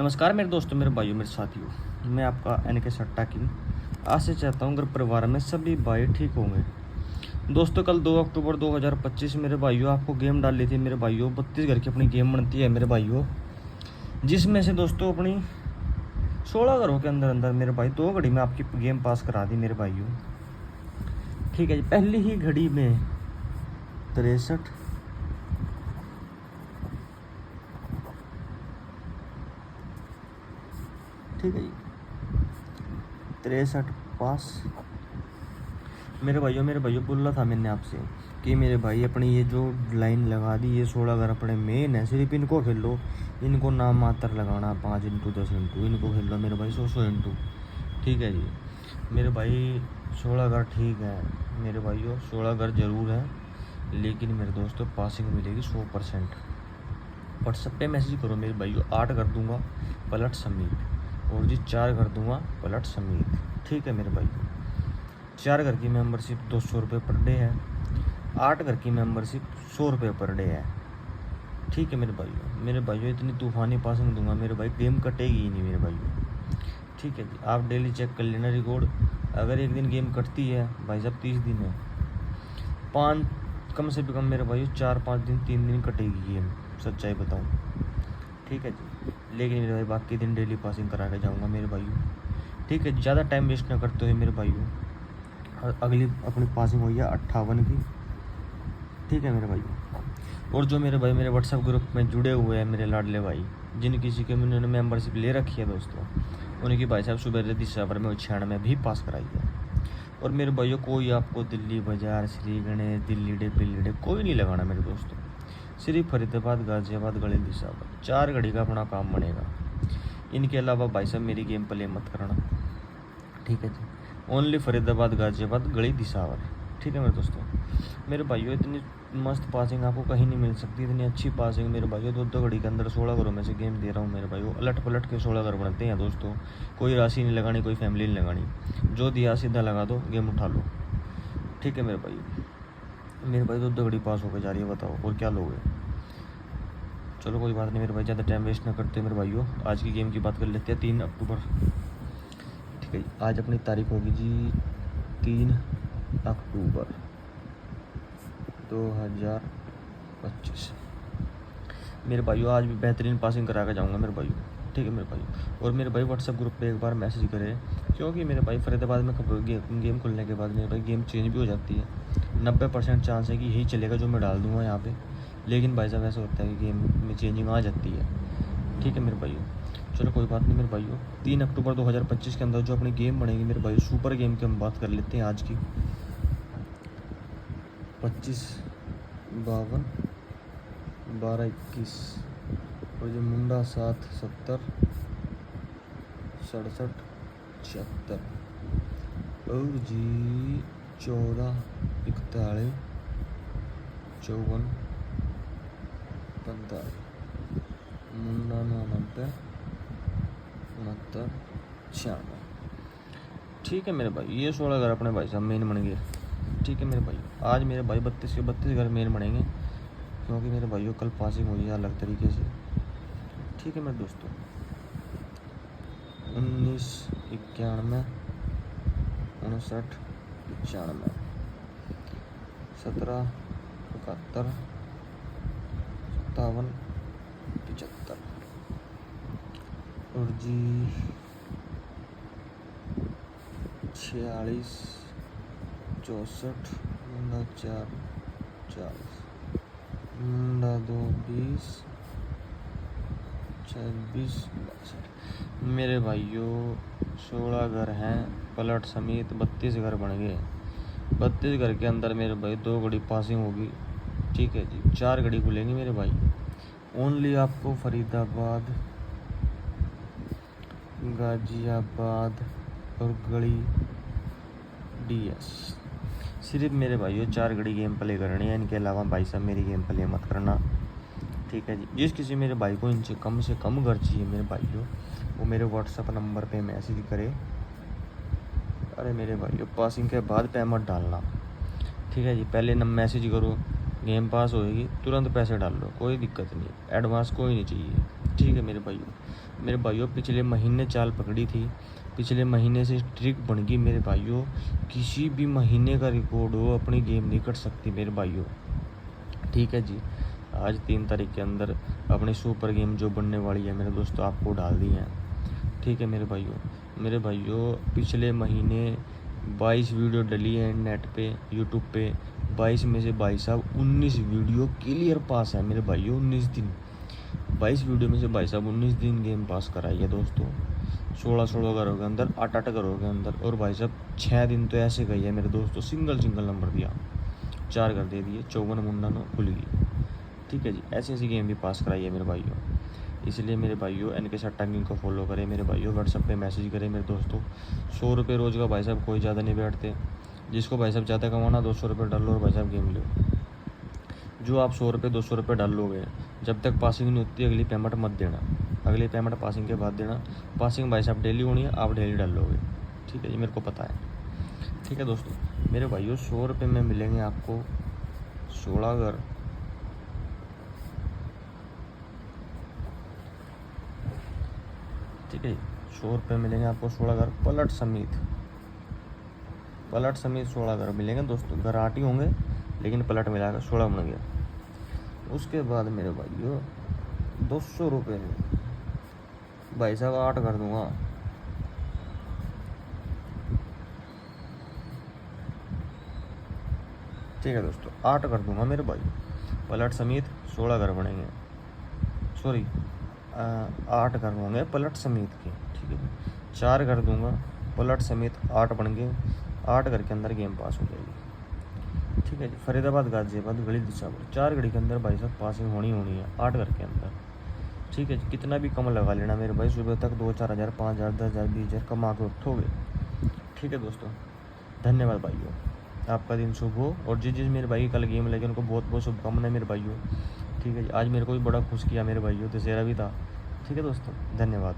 नमस्कार मेरे दोस्तों, मेरे भाइयों, मेरे साथियों। मैं आपका NK सट्टा किंग। आज से चाहता हूँ घर परिवार में सभी भाई ठीक होंगे। दोस्तों, कल 2 अक्टूबर 2025 मेरे भाइयों आपको गेम डाल ली थी मेरे भाइयों। 32 घर की अपनी गेम बनती है मेरे भाइयों, जिसमें से दोस्तों अपनी 16 घरों के अंदर अंदर मेरे भाई 2 घड़ी में आपकी गेम पास करा दी मेरे भाइयों। ठीक है जी। पहली ही घड़ी में 63, ठीक है जी, 63 पास। मेरे भाइयों बोल रहा था मैंने आपसे कि मेरे भाई अपनी ये जो लाइन लगा दी, ये 16 घर अपने मेन है, सिर्फ इनको खेल लो। इनको नाम मात्र लगाना 5 इंटू 10 इंटू, इनको खेल लो मेरे भाई 100 इंटू। ठीक है जी मेरे भाई, 16 घर ठीक है मेरे भाइयों, 16 घर जरूर है, लेकिन मेरे दोस्तों पासिंग मिलेगी 100%। व्हाट्सएप पे मैसेज करो मेरे भाइयों। 8 कर दूंगा पलट समीत, और जी 4 कर दूंगा पलट समीत। ठीक है मेरे भाइयों, 4 घर की मेंबरशिप 200 रुपये पर डे है, 8 घर की मेंबरशिप 100 रुपये पर डे है। ठीक है मेरे भाइयों इतनी तूफानी पासिंग दूंगा मेरे भाई, गेम कटेगी ही नहीं मेरे भाइयों। ठीक है जी, आप डेली चेक कर लेना रिकॉर्ड। अगर एक दिन गेम कटती है भाई साहब, 30 दिन है, 5 कम से कम मेरे भाइयों 4-5 दिन 3 दिन कटेगी गेम, सच्चाई बताऊँ। ठीक है जी, लेकिन मेरे भाई बाकी दिन डेली पासिंग करा के जाऊँगा मेरे भाइयों। ठीक है, ज़्यादा टाइम वेस्ट ना करते हुए मेरे भाइयों, अगली अपनी पासिंग हुई है 58 की। ठीक है मेरे भाइयों, और जो मेरे भाई मेरे व्हाट्सएप ग्रुप में जुड़े हुए हैं मेरे लाडले भाई, जिन किसी के उन्होंने मेंबरशिप ले रखी है दोस्तों, उनकी भाई साहब सुबह रेडी सफर में 96 भी पास कराई है। और मेरे भाइयों कोई आपको दिल्ली बाजार, श्री गणेश, दिल्ली डे, पिल्ली डे कोई नहीं लगाना मेरे दोस्तों। सिर्फ फरीदाबाद, गाजियाबाद, गली साहब 4 घड़ी का अपना काम बनेगा। इनके अलावा भाई साहब मेरी गेम प्ले मत करना। ठीक है जी, ओनली फरीदाबाद, गाजियाबाद, गली दिसावर। ठीक है मेरे दोस्तों, मेरे भाइयों इतनी मस्त पासिंग आपको कहीं नहीं मिल सकती, इतनी अच्छी पासिंग मेरे भाइयों। 2 घड़ी के अंदर 16 घरों में से गेम दे रहा हूँ मेरे भाइयों। अलट पलट के 16 घर बनते हैं दोस्तों। कोई राशि नहीं लगानी, कोई फैमिली नहीं लगानी, जो दिया सीधा लगा दो, गेम उठा लो। ठीक है मेरे भाई 2 घड़ी पास होकर जा रही है, बताओ और क्या लोगे। चलो कोई बात नहीं मेरे भाई, ज़्यादा टाइम वेस्ट ना करते मेरे भाइयों, आज की गेम की बात कर लेते हैं। 3 अक्टूबर, ठीक है, आज अपनी तारीख होगी जी 3 अक्टूबर 2025। मेरे भाइयों आज भी बेहतरीन पासिंग करा के जाऊँगा मेरे भाइयों। ठीक है मेरे भाई, और मेरे भाई व्हाट्सएप ग्रुप पे एक बार मैसेज करें, क्योंकि मेरे भाई फरीदाबाद में गेम खुलने के बाद मेरे भाई गेम चेंज भी हो जाती है। 90% चांस है कि यही चलेगा जो मैं डाल दूँगा यहाँ पे, लेकिन भाई साहब ऐसा होता है कि गेम में चेंजिंग आ जाती है। ठीक है मेरे भाइयों, चलो कोई बात नहीं मेरे भाइयों। 3 अक्टूबर 2025 के अंदर जो अपनी गेम बनेगी मेरे भाई, सुपर गेम की हम बात कर लेते हैं आज की। 25, 52, 12, 21, और जो मुंडा 7, 70, 67, 76, और जी 14, 41, 54, 45, मुंडा 90, 69, 96। ठीक है मेरे भाई, ये 16 घर अपने भाई साहब मेन बन गए। ठीक है मेरे भाई, आज मेरे भाई 32 के 32 घर मेन बनेंगे, क्योंकि मेरे भाइयों कल पासिंग हुई है अलग तरीके से। ठीक है मेरे दोस्तों, 19, 91, 59, 95, 17, 71, 57, 75, और जी 46, 64, 4, 40, 2, 20, 26, 62। मेरे भाइयों 16 घर हैं पलट समेत, 32 घर बन गए। 32 घर के अंदर मेरे भाई 2 घड़ी पासिंग होगी। ठीक है जी, 4 घड़ी खुलेंगी मेरे भाई। ओनली आपको फरीदाबाद, गाजियाबाद और गली DS, सिर्फ मेरे भाइयों 4 घड़ी गेम प्ले करनी है। इनके अलावा भाई साहब मेरी गेम प्ले मत करना। ठीक है जी, जिस किसी मेरे भाई को इनसे कम से कम घर चाहिए मेरे भाइयों, वो मेरे व्हाट्सएप नंबर पे मैसेज करे। अरे मेरे भाइयों पासिंग के बाद पेमेंट डालना। ठीक है जी, पहले मैसेज करो, गेम पास होएगी तुरंत पैसे डाल लो, कोई दिक्कत नहीं, एडवांस कोई नहीं चाहिए। ठीक है मेरे भाइयों पिछले महीने चाल पकड़ी थी, पिछले महीने से ट्रिक बन गई मेरे भाइयों। किसी भी महीने का रिकॉर्ड हो अपनी गेम नहीं कट सकती मेरे भाइयों। ठीक है जी, आज 3 तारीख के अंदर अपनी सुपर गेम जो बनने वाली है मेरे दोस्तों आपको डाल दी है। ठीक है मेरे भाइयों पिछले महीने 22 वीडियो डली है नेट पे यूट्यूब पे। 22 में से भाई साहब 19 वीडियो क्लियर पास है मेरे भाइयों। 19 दिन 22 वीडियो में से भाई साहब 19 दिन गेम पास कराई है दोस्तों। 16 घरों के अंदर 8 घरों के अंदर। और भाई साहब 6 दिन तो ऐसे गई है मेरे दोस्तों, सिंगल नंबर दिया, 4 घर दे दिए, 54 मुंडा नो खुल गई। ठीक है जी, ऐसी गेम भी पास कराई है मेरे भाइयों। इसलिए मेरे भाइयों इनके साथ टंगिंग को फॉलो करें मेरे भाइयों, व्हाट्सएप पे मैसेज करें मेरे दोस्तों। 100 रुपये रोज़ का भाई साहब कोई ज़्यादा नहीं बैठते। जिसको भाई साहब ज़्यादा कमाना 200 रुपये डाल लो और भाई साहब गेम लो। जो आप 100 रुपये 200 रुपये डाल लोगे, जब तक पासिंग नहीं होती अगली पेमेंट मत देना। अगली पेमेंट पासिंग के बाद देना। पासिंग भाई साहब डेली होनी है, आप डेली डाल लोगे। ठीक है जी, मेरे को पता है। ठीक है दोस्तों मेरे भाइयों 100 रुपये में मिलेंगे आपको 16 घर। ठीक है, 100 रुपये मिलेंगे आपको 16 घर पलट समेत 16 घर मिलेंगे दोस्तों। घर 8 ही होंगे लेकिन पलट मिलाकर 16 बन गया। उसके बाद मेरे भाइयों 200 रुपये में भाई साहब 8 कर दूंगा। ठीक है दोस्तों 8 कर दूंगा मेरे भाई, पलट समेत 16 घर बनेंगे। सॉरी 8 घर होंगे पलट समेत के। ठीक है, 4 कर दूंगा पलट समेत 8 बन गए। 8 घर के अंदर गेम पास हो जाएगी। ठीक है जी, फरीदाबाद गाजियाबाद गली दिशापुर 4 घड़ी के अंदर भाई साहब पासिंग होनी है 8 घर के अंदर। ठीक है जी, कितना भी कम लगा लेना मेरे भाई, सुबह तक 2-4 हज़ार 5 हज़ार 10 हज़ार 20 हज़ार कमा के उठोगे। ठीक है दोस्तों, धन्यवाद भाइयों, आपका दिन शुभ हो। और जिस मेरे भाई कल गेम लगे उनको बहुत बहुत शुभकामनाएं मेरे भाइयों। ठीक है जी, आज मेरे को भी बड़ा खुश किया मेरे भाइयों, दशहरा भी था। ठीक है दोस्तों, धन्यवाद।